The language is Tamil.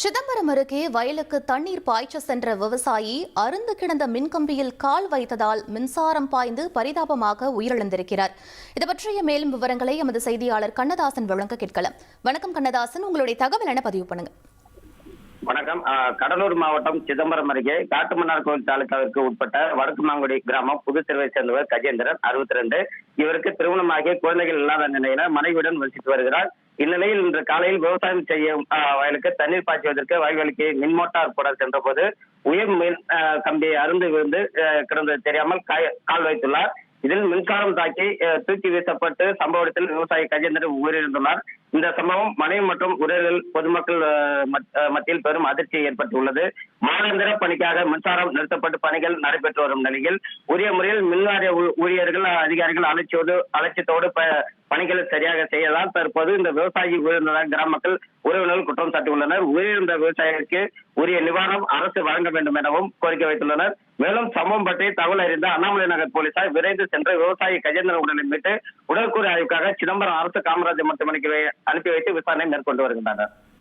சிதம்பரம் அருகே வயலுக்கு தண்ணீர் பாய்ச்ச சென்ற விவசாயி அருந்து கிடந்த மின்கம்பியில் கால் வைத்ததால் மின்சாரம் பாய்ந்து பரிதாபமாக உயிரிழந்திருக்கிறார். இது பற்றிய மேலும் விவரங்களை எமது செய்தியாளர் கண்ணதாசன் வழங்க கேட்கலாம். வணக்கம் கண்ணதாசன், உங்களுடைய தகவல் என்ன பதிவு பண்ணுங்க. வணக்கம். கடலூர் மாவட்டம் சிதம்பரம் அருகே காட்டுமன்னார் கோவில் தாலுகாவிற்கு உட்பட்ட வடக்கு மாங்குடி கிராமம் புதுத்தெருவை சேர்ந்தவர் கஜேந்திரன், 62. இவருக்கு திருமணமாகி குழந்தைகள் இல்லாத நிலையில மனைவியுடன் வசித்து வருகிறார். இந்நிலையில் இன்று காலையில் விவசாயம் செய்யும் வயலுக்கு தண்ணீர் பாய்ச்சுவதற்கு வயல்வெளிக்கு மின் மோட்டார் போட சென்ற போது உயர் மின் கம்பியை அருந்து விழுந்து கிடந்தது தெரியாமல் கால் வைத்துள்ளார். இதில் மின்சாரம் தாக்கி தூக்கி வீசப்பட்டு சம்பவ இடத்தில் விவசாயி கஜேந்திரன் உயிரிழந்துள்ளார். இந்த சம்பவம் மனைவி மற்றும் உறவுகள் பொதுமக்கள் மத்தியில் பெரும் அதிர்ச்சியை ஏற்பட்டுள்ளது. மாதாந்திர பணிக்காக மின்சாரம் நிறுத்தப்பட்டு பணிகள் நடைபெற்று வரும் நிலையில் உரிய முறையில் மின்வாரிய ஊழியர்கள் அதிகாரிகள் அலட்சியத்தோடு பணிகளை சரியாக செய்யலாம். தற்போது இந்த விவசாயி உயிரிழந்ததாக கிராம மக்கள் உறவினர்கள் குற்றம் சாட்டியுள்ளனர். உயிரிழந்த விவசாயிக்கு உரிய நிவாரணம் அரசு வழங்க வேண்டும் எனவும் கோரிக்கை வைத்துள்ளனர். மேலும் சம்பவம் பற்றி தகவல் அறிந்த அண்ணாமலை நகர் போலீசார் விரைந்து சென்று விவசாயி கஜேந்திரன் உடலை மீட்டு உடற்கூறு ஆய்வுக்காக சிதம்பரம் அரசு காமராஜர் மருத்துவமனைக்கு அனுப்பி வைத்து விசாரணை மேற்கொண்டு வருகின்றனர்.